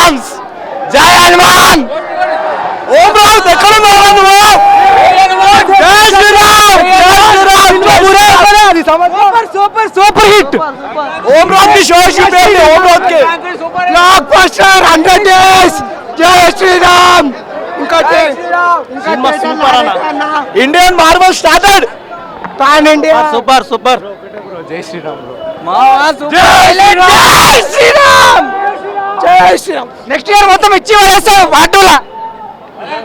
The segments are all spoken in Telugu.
శ్రీరామ్స్ జై హనుమాన్. ఓం రామ్ ఎక్కడ ఉన్నావు నువ్వు? జై శ్రీరామ్ సూపర్ సూపర్ హిట్. ఓం రామ్ కి షో చూపేయండి. ఓం రామ్ కి బ్లాక్ బస్టర్ 100 డేస్. జై శ్రీరామ్. ఇంకా సినిమా సూపర్ అన్న. Indian marvel started. Pan India super super. జై శ్రీరామ్ బ్రో. జై శ్రీరామ్ జై శ్రీరామ్. నెక్స్ట్ ఇయర్ మొత్తం ఇచ్చి పడేస్తాం వాటోలా.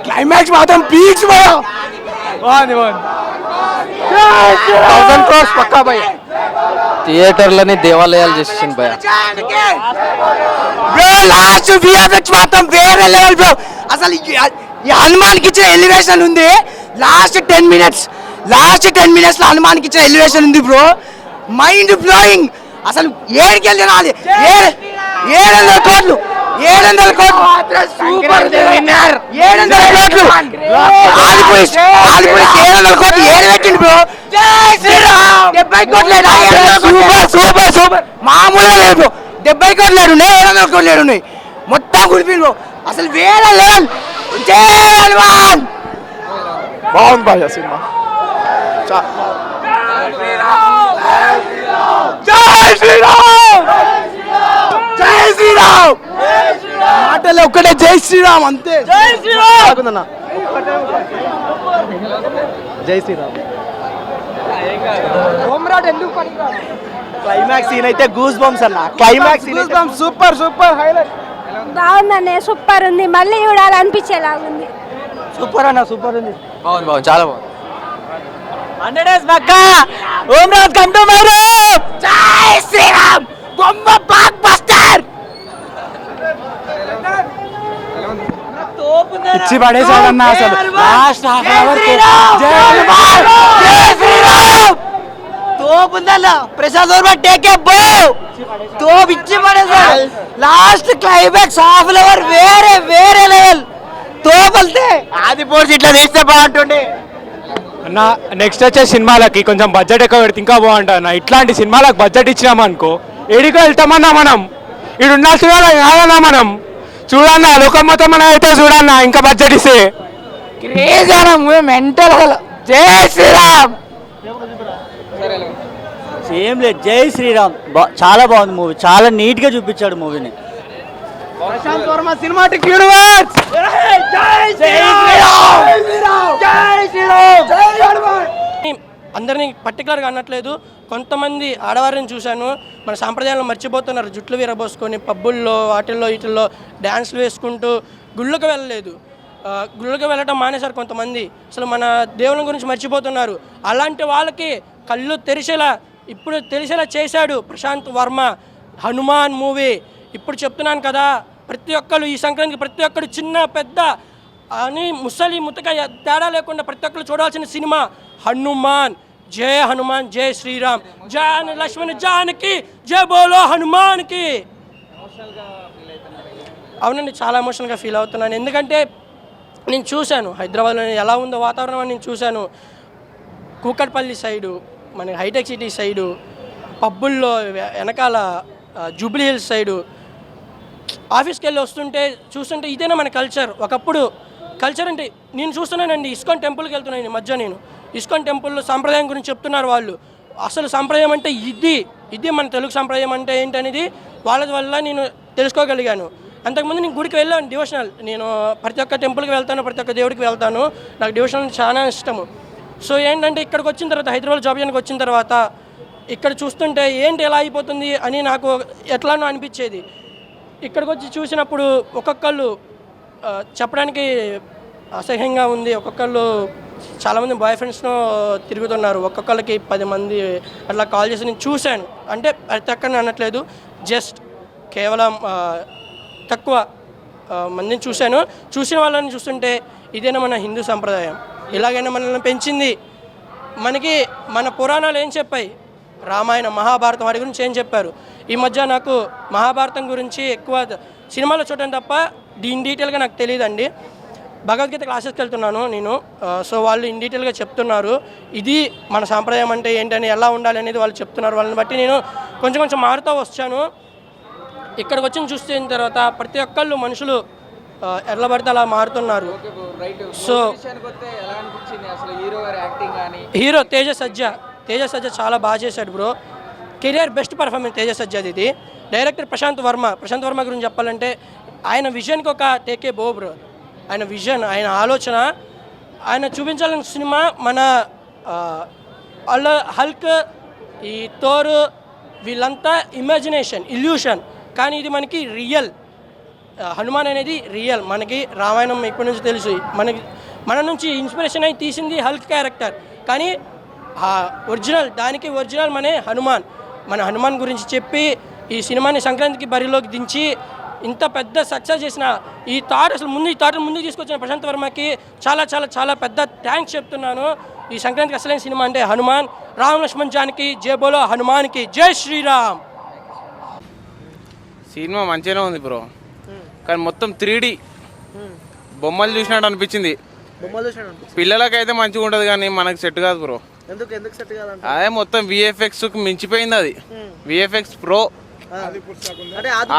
క్లైమాక్స్ మాత్రం పీక్స్ భయ. 1000 crores పక్కా భయ. థియేటర్లని దేవాలయాలు చేసేసింది భయ. బ్రో లాస్ట్ విఎఫ్ఎక్స్ మాత్రం వేరే లెవెల్ బ్రో. అసలు ఈ హనుమాన్కి ఇచ్చిన ఎలివేషన్ ఉంది. లాస్ట్ 10 minutes లో హనుమాన్కి ఇచ్చిన ఎలివేషన్ ఉంది బ్రో. Mind blowing. అసలు ఏడికెళ్ళి తినాలి. 700 కోట్లు 700 కోట్లు సూపర్ విన్నర్. 700 కోట్లు ఆలిపోయి 700 కోట్లు ఏడబెట్టింది బ్రో. జై శ్రీరామ్. 70 కోట్లు సూపర్ సూపర్ సూపర్. మామూలుగా లేదు బ్రో. 70 కోట్లు లేడున్నాయి, 700 కోట్లు లేడున్నాయి. మొత్తం కుడిపింది బ్రో. అసలు వేరే లెవెల్. జై హనుమాన్. బాగుంది బాగా సినిమా. జై శ్రీరామ్ జై శ్రీరామ్. మాటలు ఒక్కటే జై శ్రీరామ్ అంతే. జై శ్రీరామ్ జై శ్రీరామ్. క్లైమాక్స్ సీన్ అయితే గూస్ బంప్స్ అన్న. Climax scene super super highlight. బాగుందన్న, సూపర్ ఉంది. మళ్ళీ చూడాలనిపించేలాగా ఉంది. సూపర్ అన్న సూపర్ ఉంది. బాగుంది బాగుంది చాలా బాగుంది. 100 days పక్కా. Om Ram come to my room. జై శ్రీరామ్. బొమ్మ బ్లాక్ బస్టర్. ఇచ్చి పడేసాడన్న. అసలు లాస్ట్ హాఫ్ అవర్ తోపుందన్న. Prasad Varma take a bow. తోపు ఇచ్చి పడేసాడు. లాస్ట్ క్లైమాక్స్ హాఫ్ అవర్ వేరే వేరే లెవెల్. తోపల్తే ఆది పోర్స్ ఇట్లా తీస్తే బాగుంటుండే అన్న. నెక్స్ట్ వచ్చే సినిమాలకి కొంచెం బడ్జెట్ ఎక్కువ పెడితే ఇంకా బాగుంటుంది అన్న. ఇట్లాంటి సినిమాలకు బడ్జెట్ ఇచ్చినామనుకో ఏడికో వెళ్తామన్నా మనం. ఇడు ఉండాల్సిన కాదన్నా మనం. చూడన్నా లోకం మొత్తం మనం అయితే చూడన్నా ఇంకా బడ్జెట్ ఇస్తే క్రేజ్ అన్న. మెంటల్. జై శ్రీరామ్. ఏం లేదు, జై శ్రీరామ్ చాలా బాగుంది మూవీ. చాలా నీట్గా చూపించాడు మూవీని. Prashanth Varma cinematic universe. అందరినీ పర్టికులర్గా అనట్లేదు. కొంతమంది ఆడవారిని చూశాను మన సాంప్రదాయాలను మర్చిపోతున్నారు. జుట్లు విరబోసుకొని పబ్బుల్లో వాటిల్లో వీటిల్లో డ్యాన్స్లు వేసుకుంటూ గుళ్ళకు వెళ్ళలేదు. గుళ్ళకు వెళ్ళటం మానేశారు కొంతమంది. అసలు మన దేవుని గురించి మర్చిపోతున్నారు. అలాంటి వాళ్ళకి కళ్ళు ఇప్పుడు తెలిసేలా చేశాడు ప్రశాంత్ వర్మ. హనుమాన్ మూవీ ఇప్పుడు చెప్తున్నాను కదా, ప్రతి ఒక్కరు ఈ సంక్రాంతికి ప్రతి ఒక్కరు చిన్న పెద్ద అని ముసలి ముతక తేడా లేకుండా ప్రతి ఒక్కరు చూడాల్సిన సినిమా హనుమాన్. జై హనుమాన్ జై శ్రీరామ్. జాన్ లక్ష్మణ్ జానకి జై బోలో హనుమాన్కి. అవునండి, చాలా ఎమోషనల్గా ఫీల్ అవుతున్నాను. ఎందుకంటే నేను చూశాను హైదరాబాద్లో ఎలా ఉందో వాతావరణం నేను చూశాను. కూకట్పల్లి సైడు, మన హైటెక్ సిటీ సైడు, పబ్బుల్లో వెనకాల జూబ్లీ హిల్స్ సైడు ఆఫీస్కి వెళ్ళి చూస్తుంటే ఇదేనా మన కల్చర్. ఒకప్పుడు కల్చర్ అంటే నేను చూస్తున్నానండి. ఇస్కాన్ టెంపుల్కి వెళ్తున్నాను ఈ మధ్య. నేను ఇస్కాన్ టెంపుల్లో సాంప్రదాయం గురించి చెప్తున్నారు వాళ్ళు. అసలు సాంప్రదాయం అంటే ఇది మన తెలుగు సాంప్రదాయం అంటే ఏంటనేది వాళ్ళ వల్ల నేను తెలుసుకోగలిగాను. అంతకుముందు నేను గుడికి వెళ్ళాను డివోషనల్. నేను ప్రతి ఒక్క టెంపుల్కి వెళ్తాను, ప్రతి ఒక్క దేవుడికి వెళ్తాను. నాకు డివోషనల్ చాలా ఇష్టము. సో ఏంటంటే ఇక్కడికి వచ్చిన తర్వాత, హైదరాబాద్ జాబ్ చేయడానికి వచ్చిన తర్వాత ఇక్కడ చూస్తుంటే ఏంటి ఎలా అయిపోతుంది అని నాకు ఎట్లానో అనిపించేది. ఇక్కడికి వచ్చి చూసినప్పుడు ఒక్కొక్కళ్ళు చెప్పడానికి అసహ్యంగా ఉంది. ఒక్కొక్కళ్ళు చాలామంది బాయ్ ఫ్రెండ్స్ను తిరుగుతున్నారు. ఒక్కొక్కళ్ళకి 10 మంది అట్లా కాల్ చేసి నేను చూశాను. అంటే ప్రతి ఒక్కరిని అనట్లేదు, జస్ట్ కేవలం తక్కువ మందిని చూశాను. చూసిన వాళ్ళని చూస్తుంటే ఇదేనా మన హిందూ సంప్రదాయం? ఇలాగైనా మనల్ని పెంచింది. మనకి మన పురాణాలు ఏం చెప్పాయి? రామాయణ మహాభారతం వాటి గురించి ఏం చెప్పారు? ఈ మధ్య నాకు మహాభారతం గురించి ఎక్కువ సినిమాలో చూడటం తప్ప ఇన్ డీటెయిల్గా నాకు తెలియదండి. భగవద్గీత క్లాసెస్కి వెళ్తున్నాను నేను. సో వాళ్ళు ఇన్ డీటెయిల్గా చెప్తున్నారు ఇది మన సాంప్రదాయం అంటే ఏంటని, ఎలా ఉండాలి అనేది వాళ్ళు చెప్తున్నారు. వాళ్ళని బట్టి నేను కొంచెం మారుతూ వచ్చాను. ఇక్కడికి వచ్చి చూసిన తర్వాత ప్రతి ఒక్కళ్ళు మనుషులు ఎట్లా పడితే అలా మారుతున్నారు. సో హీరో తేజ సజ్జా చాలా బాగా చేశాడు bro. Career best performance Teja సజ్జాది ఇది. డైరెక్టర్ ప్రశాంత్ వర్మ గురించి చెప్పాలంటే ఆయన విజన్కి ఒక టేకే బో బ్రో. ఆయన విజన్, ఆయన ఆలోచన, ఆయన చూపించాలని సినిమా మన హల్క్, ఈ థోర్ వీళ్ళంతా ఇమాజినేషన్, ఇల్యూషన్, కానీ ఇది మనకి రియల్. హనుమాన్ అనేది రియల్. మనకి రామాయణం ఇప్పటి నుంచి తెలుసు, మన నుంచి ఇన్స్పిరేషన్ అయి తీసింది హల్క్ క్యారెక్టర్, కానీ ఒరిజినల్ మన హనుమాన్ గురించి చెప్పి ఈ సినిమాని సంక్రాంతికి బరిలోకి దించి ఇంత పెద్ద సక్సెస్ చేసిన ఈ థాట్ ముందుకు తీసుకొచ్చిన ప్రశాంత్ వర్మకి చాలా చాలా చాలా పెద్ద థ్యాంక్స్ చెప్తున్నాను. ఈ సంక్రాంతికి అసలైన సినిమా అంటే హనుమాన్. రామ్ లక్ష్మణ్ జానకి జై బోలో హనుమాన్కి జై శ్రీరామ్. సినిమా మంచిగానే ఉంది బ్రో, కానీ మొత్తం 3D బొమ్మలు చూసినట్టు అనిపించింది. పిల్లలకైతే మంచిగా ఉంటుంది కానీ మనకు సెట్ కాదు బ్రో. ఎందుకు సెట్ కాదంటే అదే మొత్తం విఎఫ్ఎక్స్ మించిపోయింది. అది విఎఫ్ఎక్స్ ప్రో.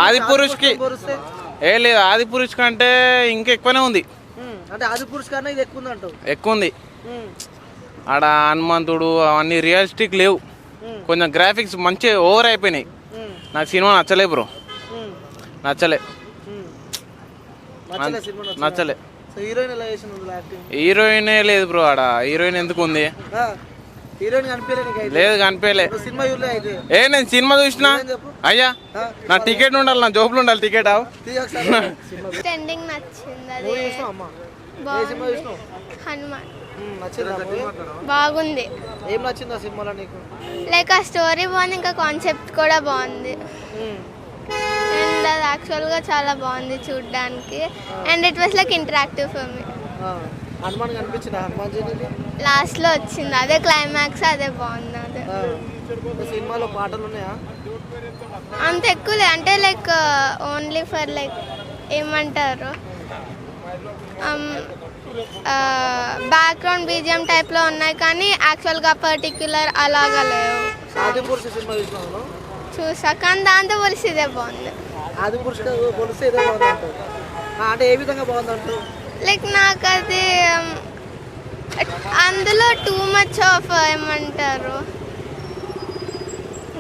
ఆది పురుష్కి లేదు, ఆది పురుష్ కంటే ఇంకా ఎక్కువనే ఉంది. అంటే ఆది పురుష్ కన్నా ఇది ఎక్కువ ఉంది అంటావు? ఎక్కువ ఉంది. ఆడ హనుమంతుడు అవన్నీ రియలిస్టిక్ లేవు, కొంచెం గ్రాఫిక్స్ మంచి ఓవర్ అయిపోయినాయి. నాకు సినిమా నచ్చలే బ్రో, నచ్చలే. హీరోయినే లేదు బ్రో. ఆడ హీరోయిన్ ఎందుకు ఉంది? లేదు, కనిపించలే. నేను సినిమా చూసినా అయ్యా, నా టికెట్ ఉండాలి, నా జోబులు ఉండాలి టికెట్. ట్రెండింగ్ నచ్చింది, హనుమాన్ బాగుంది. ఏం నచ్చింది ఆ సినిమాలో నీకు? లైక్ ఆ స్టోరీ బాగుంది, ఇంకా కాన్సెప్ట్ కూడా బాగుంది, అండ్ అది యాక్చువల్గా చాలా బాగుంది చూడడానికి, and it was like interactive for me. Hanuman కనిపించింది, లాస్ట్లో వచ్చింది, అదే క్లైమాక్స్, అదే బాగుంది. అదే సినిమాలో పాటలు ఉన్నాయా? అంత ఎక్కువ అంటే లైక్ ఓన్లీ ఫర్ లైక్ ఏమంటారు బ్యాక్గ్రౌండ్ బీజిఎం టైప్లో ఉన్నాయి, కానీ యాక్చువల్గా పర్టిక్యులర్ అలాగా లేవు. చూసా, కానీ దాంతో పోలిసి ఇదే బాగుంది. లైక్ నాకు అది అందులో టూ మచ్ ఆఫ్ ఏమంటారు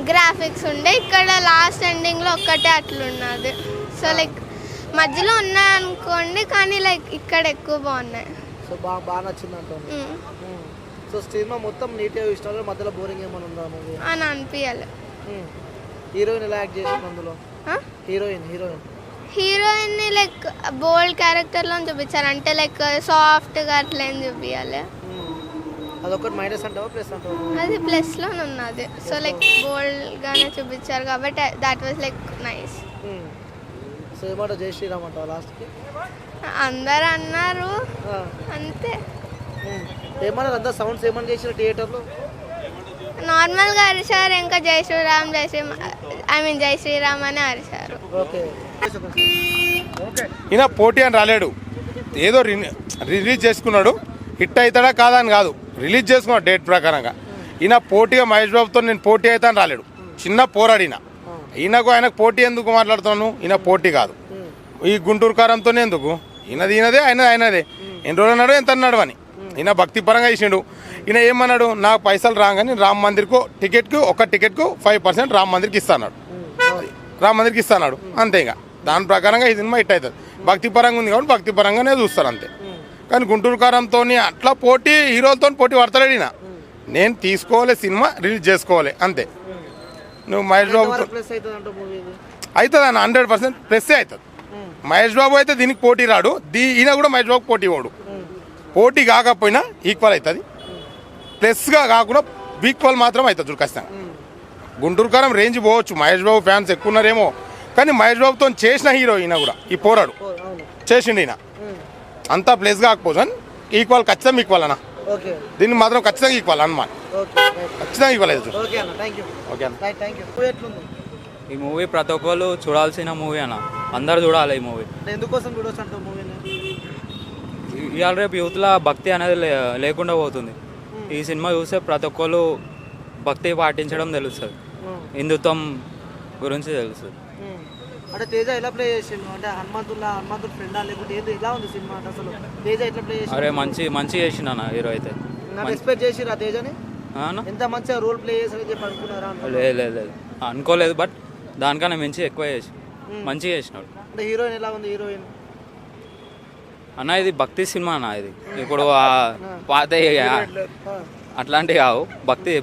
గ్రాఫిక్స్ ఉండే, ఇక్కడ లాస్ట్ ఎండింగ్లో ఒక్కటే అట్లున్నది. సో లైక్ మధ్యలో ఉన్నాయి అనుకోండి, కానీ లైక్ ఇక్కడ ఎక్కువ బాగున్నాయి. సో బాగా నచ్చింది అంటాను. సో సినిమా మొత్తం నీట్గా ఇష్టం, మధ్యలో బోరింగ్ ఏమైనా ఉందా మూవీ అని అనిపించాలి. హీరోయిన్ ఎలా యాక్ట్ చేసింది అందులో? హీరోయిన్ని లైక్ బోల్డ్ క్యారెక్టర్లో చూపించారు, అంటే లైక్ సాఫ్ట్గా అట్లా ఏం చూపించాలి. అదొకటి మైనస్ అంటావా ప్లస్ అంటావా? అది ప్లస్లో ఉన్నది. సో లైక్ బోల్డ్గానే చూపించారు కాబట్టి that was like nice. So ఏమంటావు, జై శ్రీరామ్ అంటావా లాస్ట్కి? అందరు అన్నారు అంతే. ఏమన్నారు అందరు? సౌండ్స్ ఏమన్నా చేసిన థియేటర్లో? నార్మల్గా అరిచారు, ఇంకా జై శ్రీరామ్ జై శ్రీరామ్ అని అరిచారు. ఓకే. ఈయన పోటీ అని రాలేడు, ఏదో రిలీజ్ చేసుకున్నాడు. హిట్ అవుతాడా కాదా అని కాదు, రిలీజ్ చేసుకున్నాడు డేట్ ప్రకారంగా. ఈయన పోటీగా మహేష్ బాబుతో నేను పోటీ అవుతాను రాలేడు, చిన్న పోరాడిన. ఆయనకు పోటీ ఎందుకు మాట్లాడుతాను? ఈయన పోటీ కాదు. ఈ గుంటూరు కారంతోనే ఎందుకు? ఈయనదే ఆయనదే. ఎన్ని రోజులు అన్నాడు, ఎంత అన్నాడు అని. ఈయన భక్తి పరంగా ఇచ్చిండు. ఈయన ఏమన్నాడు, నాకు పైసలు రాగానే రామ్ మందిర్కు ఒక టికెట్కు 5% రామ్ మందిర్కి ఇస్తాడు అంతే. ఇంకా దాని ప్రకారంగా ఈ సినిమా హిట్ అవుతుంది. భక్తి పరంగా ఉంది కాబట్టి భక్తి పరంగానే చూస్తారు అంతే. కానీ గుంటూరు కారంతో అట్లా పోటీ, హీరోలతో పోటీ పడతాడు ఈయన. నేను తీసుకోవాలి, సినిమా రిలీజ్ చేసుకోవాలి అంతే. నువ్వు మహేష్ బాబు అవుతుంది అన్న, 100% ప్లస్సే అవుతుంది. మహేష్ బాబు అయితే దీనికి పోటీ రాడు, ఈయన కూడా మహేష్ బాబు పోటీ వాడు. పోటీ కాకపోయినా ఈక్వల్ అవుతుంది, ప్లస్గా కాకుండా ఈక్వల్ మాత్రం అవుతుంది చూడు ఖచ్చితంగా. గుంటూరు కారం రేంజ్ పోవచ్చు, మహేష్ బాబు ఫ్యాన్స్ ఎక్కువ ఉన్నారేమో, కానీ మహేష్ బాబుతో చేసిన హీరో ఈయన కూడా. ఈ పోరాడు చేసిండు ఈయన, అంతా ప్లస్ కాకపోవచ్చు అని ఈక్వల్, ఖచ్చితంగా ఈక్వల్ అన్న. దీన్ని మాత్రం ఖచ్చితంగా ఈక్వల్ హనుమాన్, ఖచ్చితంగా ఈక్వల్ అవుతుంది. ఓకే అన్న. ఈ మూవీ ప్రతి ఒక్కరు చూడాల్సిన మూవీ అన్న, అందరు చూడాలి ఈ మూవీ. ఎందుకోసం చూడొచ్చు అంటావు మూవీని? ఇవాళ రేపు యూత్లో భక్తి అనేది లేకుండా పోతుంది. ఈ సినిమా చూస్తే ప్రతి ఒక్కరు భక్తి పాటించడం తెలుస్తుంది, హిందుత్వం గురించి తెలుస్తుంది. అంటే తేజ ఎలా ప్లే చేసిండు అంటే హనుమంతుడు ఫ్రెండా లేకుంటే ఏంది ఎలా ఉంది సినిమా అంటే అసలు తేజ ఎట్లా ప్లే చేసిండు అరే మంచి చేసిన అన్న హీరో అయితే ఎక్స్పెక్ట్ చేసిరా తేజని అన్న? ఎంత మంచిగా రోల్ ప్లే చేసారని చెప్పి అనుకున్నారా లేదు అనుకోలేదు, బట్ దానికన్నా మంచి ఎక్కువ చేసి మంచిగా చేసినాడు. అంటే హీరోయిన్ ఎలా ఉంది హీరోయిన్ అన్న ఇది భక్తి సినిమా అన్న, ఇది ఇప్పుడు పాత అట్లాంటివి కావు,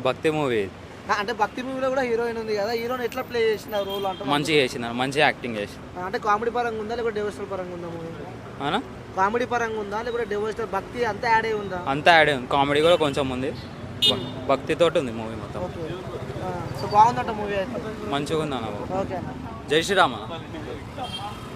భక్తి మూవీ ఇది. అంటే భక్తి మూవీలో కూడా హీరోయిన్ ఉంది కదా, హీరోయిన్ ఎట్లా ప్లే చేసిన రోల్ అంటే మంచిగా చేసిన, మంచి యాక్టింగ్ చేసి. అంటే కామెడీ పరంగా ఉందా లేకపోతే డివోషనల్ పరంగా ఉందా మూవీ? అవునా, కామెడీ పరంగా ఉందా లేకపోతే డివోషనల్ భక్తి అంతా యాడ్ అయి ఉందా? అంతా యాడ్ ఉంది, కామెడీ కూడా కొంచెం ఉంది, భక్తితోటి ఉంది మూవీ మొత్తం. ఓకే, సో బాగుందంట మూవీ అయితే. మంచిగా ఉంది అన్న. ఓకే, జై శ్రీరామ్.